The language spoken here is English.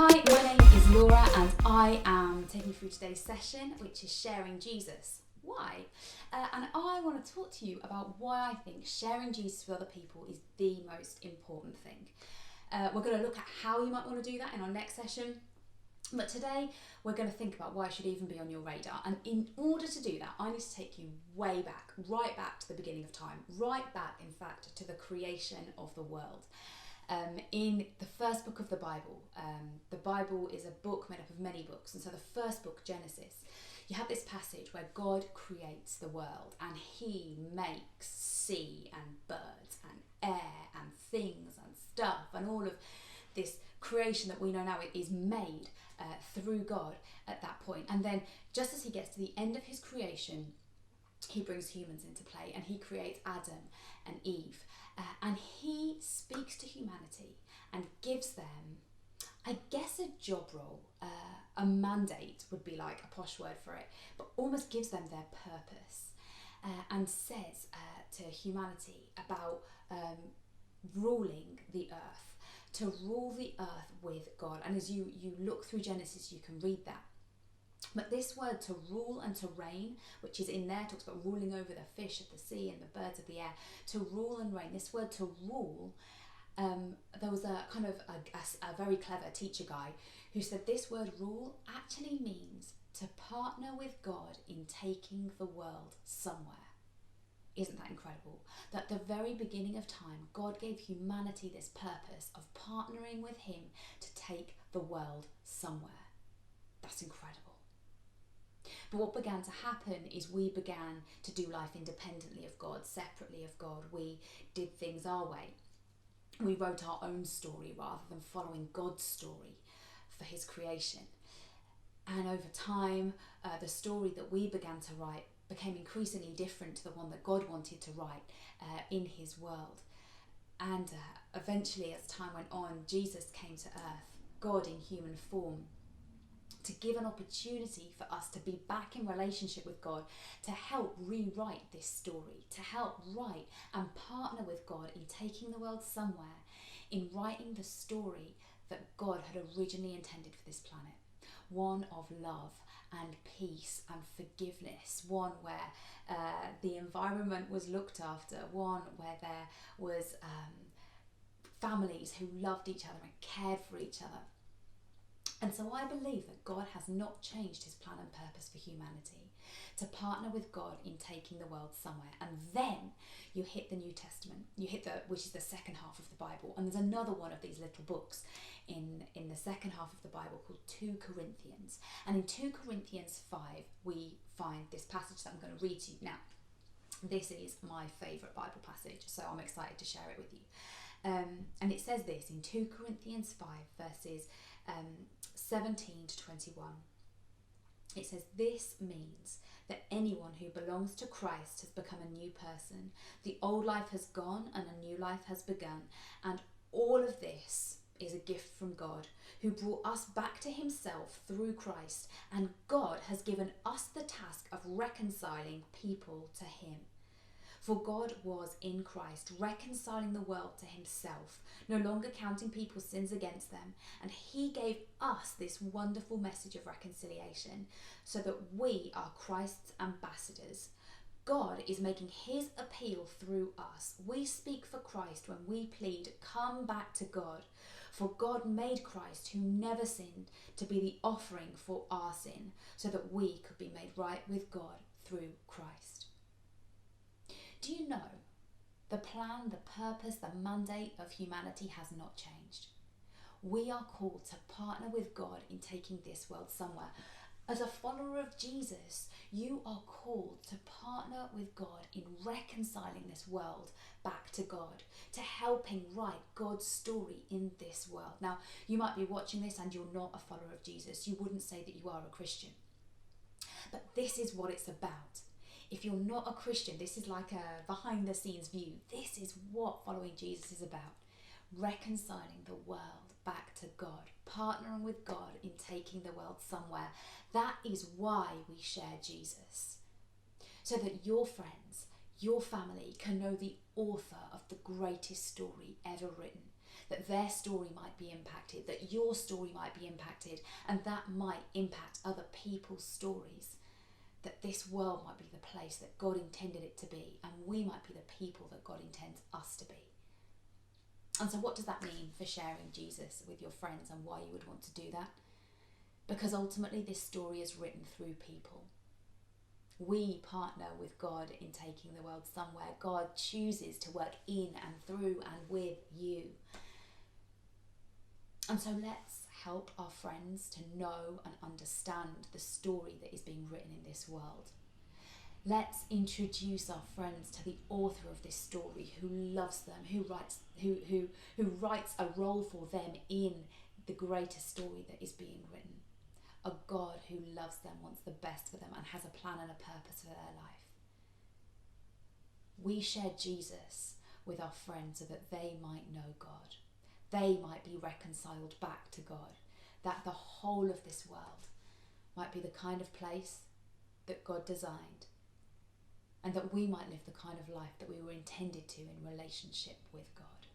Hi, my name is Laura and I am taking you through today's session, which is sharing Jesus. Why? And I want to talk to you about why I think sharing Jesus with other people is the most important thing. We're going to look at how you might want to do that in our next session. But today we're going to think about why it should even be on your radar. And in order to do that, I need to take you way back, right back to the beginning of time, right back, in fact, to the creation of the world. In the first book of the Bible is a book made up of many books. And so the first book, Genesis, you have this passage where God creates the world and he makes sea and birds and air and things and stuff, and all of this creation that we know now is made through God at that point. And then just as he gets to the end of his creation, he brings humans into play and he creates Adam and Eve. And he speaks to humanity and gives them, I guess, a job role, a mandate would be like a posh word for it, but almost gives them their purpose, and says to humanity about ruling the earth, to rule the earth with God. And as you look through Genesis, you can read that. But this word to rule and to reign, which is in there, talks about ruling over the fish of the sea and the birds of the air, to rule and reign. This word to rule, there was a kind of a very clever teacher guy who said this word rule actually means to partner with God in taking the world somewhere. Isn't that incredible? That at the very beginning of time, God gave humanity this purpose of partnering with him to take the world somewhere. That's incredible. But what began to happen is we began to do life independently of God, separately of God. We did things our way. We wrote our own story rather than following God's story for his creation. And over time, the story that we began to write became increasingly different to the one that God wanted to write in his world. And eventually, as time went on, Jesus came to earth, God in human form, to give an opportunity for us to be back in relationship with God, to help rewrite this story, to help write and partner with God in taking the world somewhere, in writing the story that God had originally intended for this planet. One of love and peace and forgiveness, one where the environment was looked after, one where there was families who loved each other and cared for each other. And so I believe that God has not changed his plan and purpose for humanity, to partner with God in taking the world somewhere. And then you hit the New Testament, which is the second half of the Bible. And there's another one of these little books in the second half of the Bible called 2 Corinthians. And in 2 Corinthians 5, we find this passage that I'm going to read to you. Now, this is my favourite Bible passage, so I'm excited to share it with you. And it says this in 2 Corinthians 5, verses 17 to 21. It says, "This means that anyone who belongs to Christ has become a new person. The old life has gone and a new life has begun. And all of this is a gift from God, who brought us back to himself through Christ. And God has given us the task of reconciling people to him. For God was in Christ, reconciling the world to himself, no longer counting people's sins against them. And he gave us this wonderful message of reconciliation, so that we are Christ's ambassadors. God is making his appeal through us. We speak for Christ when we plead, 'Come back to God.' For God made Christ, who never sinned, to be the offering for our sin, so that we could be made right with God through Christ." Do you know the plan, the purpose, the mandate of humanity has not changed? We are called to partner with God in taking this world somewhere. As a follower of Jesus, you are called to partner with God in reconciling this world back to God, to helping write God's story in this world. Now, you might be watching this and you're not a follower of Jesus. You wouldn't say that you are a Christian. But this is what it's about. If you're not a Christian, this is like a behind the scenes view. This is what following Jesus is about. Reconciling the world back to God, partnering with God in taking the world somewhere. That is why we share Jesus. So that your friends, your family can know the author of the greatest story ever written. that their story might be impacted, that your story might be impacted, and that might impact other people's stories. That this world might be the place that God intended it to be, and we might be the people that God intends us to be. And so what does that mean for sharing Jesus with your friends, and why you would want to do that? Because ultimately this story is written through people. We partner with God in taking the world somewhere. God chooses to work in and through and with you. And so let's help our friends to know and understand the story that is being written in this world. Let's introduce our friends to the author of this story, who loves them, who writes a role for them in the greater story that is being written. A God who loves them, wants the best for them, and has a plan and a purpose for their life. We share Jesus with our friends so that they might know God. They might be reconciled back to God. That the whole of this world might be the kind of place that God designed, and that we might live the kind of life that we were intended to in relationship with God.